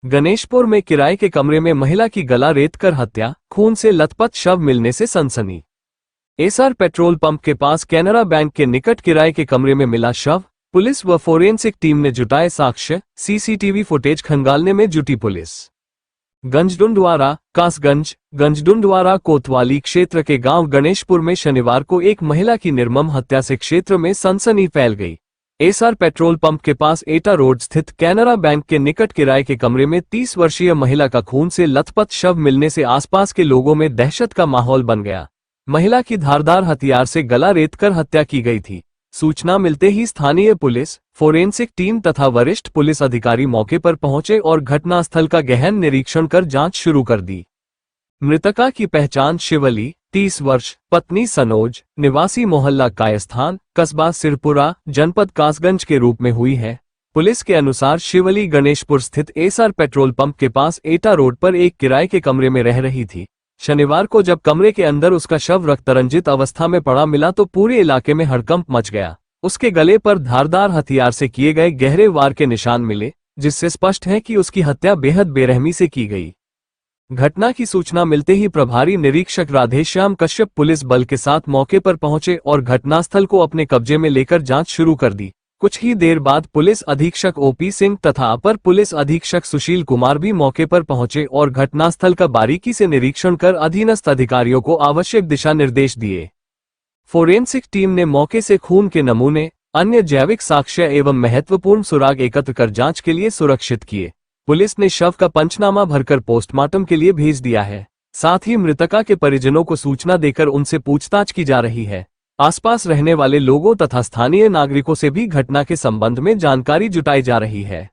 गणेशपुर में किराए के कमरे में महिला की गला रेतकर हत्या, खून से लथपथ शव मिलने से सनसनी। एसआर पेट्रोल पंप के पास कैनरा बैंक के निकट किराए के कमरे में मिला शव। पुलिस व फोरेंसिक टीम ने जुटाए साक्ष्य, सीसीटीवी फुटेज खंगालने में जुटी पुलिस। गंजडुंडवारा, कासगंज, गंजडुंडवारा कोतवाली क्षेत्र के गांव गणेशपुर में शनिवार को एक महिला की निर्मम हत्या से क्षेत्र में सनसनी फैल गई। एसआर पेट्रोल पंप के पास एटा रोड स्थित कैनरा बैंक के निकट किराए के कमरे में 30 वर्षीय महिला का खून से लथपथ शव मिलने से आसपास के लोगों में दहशत का माहौल बन गया। महिला की धारदार हथियार से गला रेतकर हत्या की गई थी। सूचना मिलते ही स्थानीय पुलिस, फोरेंसिक टीम तथा वरिष्ठ पुलिस अधिकारी मौके पर पहुंचे और घटनास्थल का गहन निरीक्षण कर जांच शुरू कर दी। मृतका की पहचान शिवली, 30 वर्ष, पत्नी सनोज, निवासी मोहल्ला कायस्थान, कस्बा सिरपुरा, जनपद कासगंज के रूप में हुई है। पुलिस के अनुसार शिवली गणेशपुर स्थित एसआर पेट्रोल पंप के पास एटा रोड पर एक किराए के कमरे में रह रही थी। शनिवार को जब कमरे के अंदर उसका शव रक्तरंजित अवस्था में पड़ा मिला तो पूरे इलाके में हड़कंप मच गया। उसके गले पर धारदार हथियार से किए गए गहरे वार के निशान मिले, जिससे स्पष्ट है कि उसकी हत्या बेहद बेरहमी से की गई। घटना की सूचना मिलते ही प्रभारी निरीक्षक राधेश्याम कश्यप पुलिस बल के साथ मौके पर पहुंचे और घटनास्थल को अपने कब्जे में लेकर जांच शुरू कर दी। कुछ ही देर बाद पुलिस अधीक्षक ओपी सिंह तथा अपर पुलिस अधीक्षक सुशील कुमार भी मौके पर पहुंचे और घटनास्थल का बारीकी से निरीक्षण कर अधीनस्थ अधिकारियों को आवश्यक दिशा निर्देश दिए। फोरेंसिक टीम ने मौके से खून के नमूने, अन्य जैविक साक्ष्य एवं महत्वपूर्ण सुराग एकत्र कर जांच के लिए सुरक्षित किए। पुलिस ने शव का पंचनामा भरकर पोस्टमार्टम के लिए भेज दिया है। साथ ही मृतका के परिजनों को सूचना देकर उनसे पूछताछ की जा रही है। आसपास रहने वाले लोगों तथा स्थानीय नागरिकों से भी घटना के संबंध में जानकारी जुटाई जा रही है।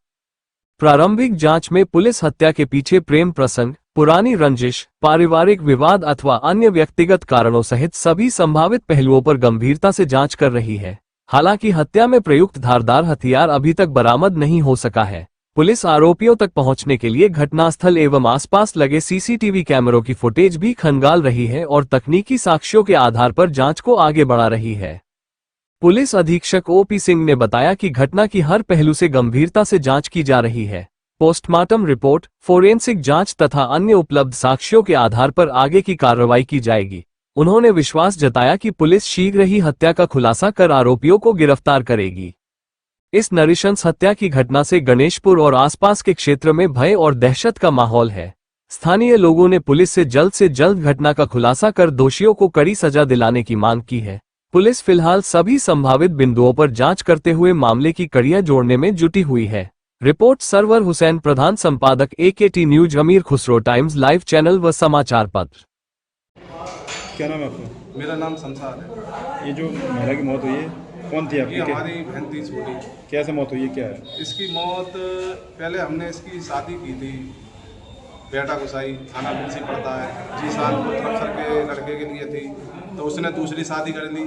प्रारंभिक जांच में पुलिस हत्या के पीछे प्रेम प्रसंग, पुरानी रंजिश, पारिवारिक विवाद अथवा अन्य व्यक्तिगत कारणों सहित सभी संभावित पहलुओं पर गंभीरता से जांच कर रही है। हालांकि हत्या में प्रयुक्त धारदार हथियार अभी तक बरामद नहीं हो सका है। पुलिस आरोपियों तक पहुंचने के लिए घटनास्थल एवं आसपास लगे सीसीटीवी कैमरों की फुटेज भी खंगाल रही है और तकनीकी साक्ष्यों के आधार पर जांच को आगे बढ़ा रही है। पुलिस अधीक्षक ओपी सिंह ने बताया कि घटना की हर पहलू से गंभीरता से जांच की जा रही है। पोस्टमार्टम रिपोर्ट, फोरेंसिक जांच तथा अन्य उपलब्ध साक्ष्यों के आधार पर आगे की कार्रवाई की जाएगी। उन्होंने विश्वास जताया कि पुलिस शीघ्र ही हत्या का खुलासा कर आरोपियों को गिरफ्तार करेगी। इस नृशंस हत्या की घटना से गणेशपुर और आसपास के क्षेत्र में भय और दहशत का माहौल है। स्थानीय लोगों ने पुलिस से जल्द घटना का खुलासा कर दोषियों को कड़ी सजा दिलाने की मांग की है। पुलिस फिलहाल सभी संभावित बिंदुओं पर जांच करते हुए मामले की कड़ियां जोड़ने में जुटी हुई है। रिपोर्ट सरवर हुसैन, प्रधान संपादक AKT न्यूज, अमीर खुसरो, टाइम्स लाइव चैनल व समाचार पत्र। क्या नाम है आपका? मेरा नाम शमशाद है। ये जो महिला की मौत हुई है कौन थी आपकी? ये हमारी बहन थी छोटी। कैसे मौत हुई है, क्या है? इसकी मौत पहले हमने इसकी शादी की थी, बेटा गुसाई थाना बिलसी पड़ता है, जीसान अफसर के लड़के के लिए थी। तो उसने दूसरी शादी कर ली।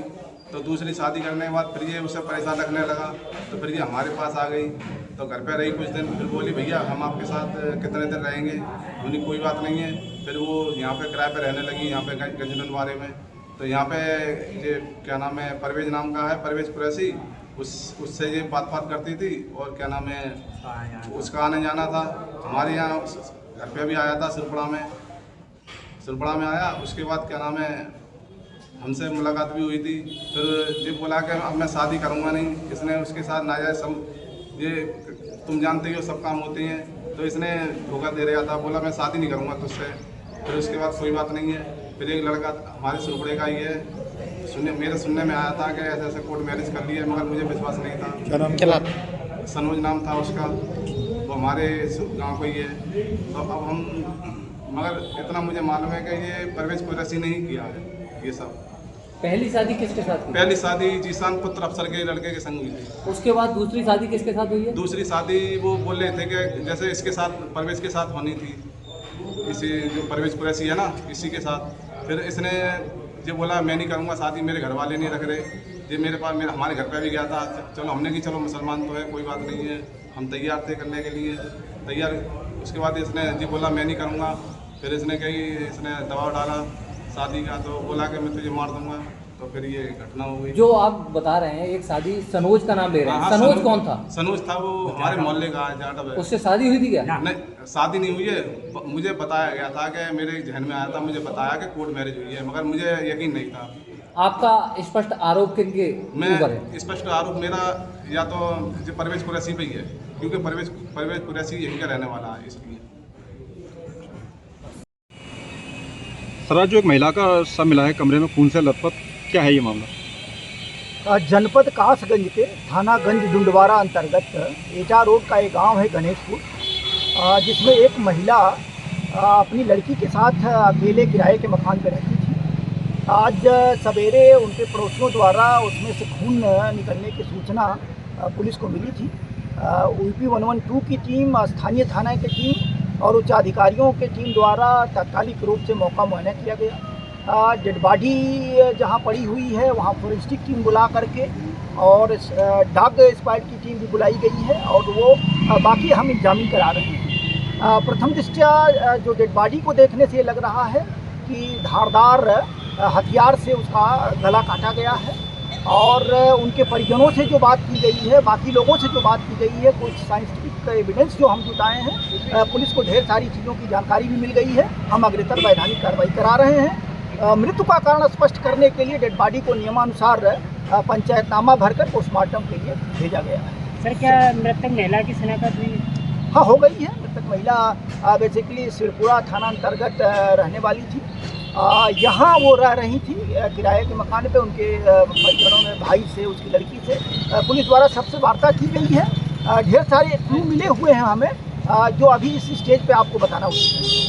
तो दूसरी शादी करने के बाद फिर ये उसे परेशान रखने लगा। तो फिर ये हमारे पास आ गई। तो घर पे रही कुछ दिन, फिर बोली भैया हम आपके साथ कितने दिन रहेंगे। उन्हें कोई बात नहीं है। फिर वो यहाँ पे किराए पे रहने लगी, यहाँ पे गंजडुंडवारे में। तो यहाँ पे ये क्या नाम है, परवेज नाम का है, परवेज कुरैशी, उससे ये बात करती थी। और क्या नाम है, उसका आने जाना था। हमारे यहाँ घर पे भी आया था, सिरपुरा में आया। उसके बाद क्या नाम है, हमसे मुलाकात भी हुई थी। फिर ये बोला कि अब मैं शादी करूँगा नहीं। इसने उसके साथ नाजायज़ ये तुम जानते ही हो सब काम होते हैं। तो इसने धोखा दे रहा था, बोला मैं शादी नहीं करूँगा तुझसे। फिर उसके बाद कोई बात नहीं है। फिर एक लड़का हमारे सिरपुरे का ही है, मेरे सुनने में आया था कि ऐसे ऐसे कोर्ट मैरिज कर लिए, मगर मुझे विश्वास नहीं था। क्या नाम? सनोज नाम था उसका। वो हमारे गांव को ही है। तो अब हम, मगर इतना मुझे मालूम है कि ये परवेज कुरैशी ने ही किया है ये सब। पहली शादी किसके साथ की? पहली शादी जीसान पुत्र अफसर के लड़के के संग हुई थी। उसके बाद दूसरी शादी किसके साथ हुई है? दूसरी शादी वो बोल रहे थे कि जैसे इसके साथ परवेज के साथ होनी थी, इसी जो परवेज कुरैशी है ना, इसी के साथ। फिर इसने ये बोला मैं नहीं करूँगा शादी, मेरे घर वाले नहीं रख रहे। ये मेरे पास हमारे घर पे भी गया था। चलो हमने कि चलो मुसलमान तो है, कोई बात नहीं है, हम तैयार थे करने के लिए तैयार। उसके बाद इसने जी बोला मैं नहीं करूँगा। फिर इसने दबाव डाला शादी का, तो बोला कि मैं तुझे मार दूंगा। तो फिर ये घटना हो गई। जो आप बता रहे हैं एक शादी सनोज का नाम ले रहे हैं, हाँ, सनोज कौन था? सनोज था, वो हमारे मोहल्ले का जाटव है। उससे शादी हुई थी क्या? नहीं, शादी नहीं हुई है, मुझे बताया गया था कि मेरे जहन में आया था, मुझे बताया कि कोर्ट मैरिज हुई है, मगर मुझे यकीन नहीं था। आपका स्पष्ट आरोप किनके ऊपर है? मैं स्पष्ट आरोप मेरा या तो जो परवेज कुरैशी पे ही है, क्योंकि परवेज कुरैशी यहीं का रहने वाला है, इसलिए। सर आज जो एक महिला का शव मिला है कमरे में खून से लथपथ, क्या है ये मामला? जनपद कासगंज के थाना गंज डुंडवारा अंतर्गत एटा रोड का एक गांव है गणेशपुर, जिसमें एक महिला अपनी लड़की के साथ अकेले किराए के मकान पर रहती थी। आज सवेरे उनके पड़ोसियों द्वारा उसमें से खून निकलने की सूचना पुलिस को मिली थी। यूपी 112 की टीम, स्थानीय थाना की टीम और उच्च अधिकारियों की टीम द्वारा तात्कालिक रूप से मौका मुआयना किया गया। डेड बॉडी जहां पड़ी हुई है वहां फॉरेंसिक टीम बुला करके और डॉग स्क्वाड की टीम भी बुलाई गई है और वो बाकी हम एग्जामिन करा रहे हैं। प्रथम दृष्टया जो डेड बॉडी को देखने से ये लग रहा है कि धारदार हथियार से उसका गला काटा गया है और उनके परिजनों से जो बात की गई है, बाकी लोगों से जो बात की गई है, कुछ साइंटिफिक एविडेंस जो हम जुटाए हैं, पुलिस को ढेर सारी चीज़ों की जानकारी भी मिल गई है। हम अग्रेतर वैधानिक कार्रवाई करा रहे हैं। मृत्यु का कारण स्पष्ट करने के लिए डेड बॉडी को नियमानुसार पंचायतनामा भरकर पोस्टमार्टम के लिए भेजा गया है। सर क्या मृतक महिला की शनाख्त हुई? हाँ, हो गई है। मृतक महिला बेसिकली सिरपुरा थाना अंतर्गत रहने वाली थी। यहाँ वो रह रही थी किराए के मकान पे, उनके परिजनों में भाई से, उसकी लड़की से पुलिस द्वारा सबसे वार्ता की गई है। ढेर सारे क्लू मिले हुए हैं हमें, जो अभी इस स्टेज पे आपको बताना उचित है।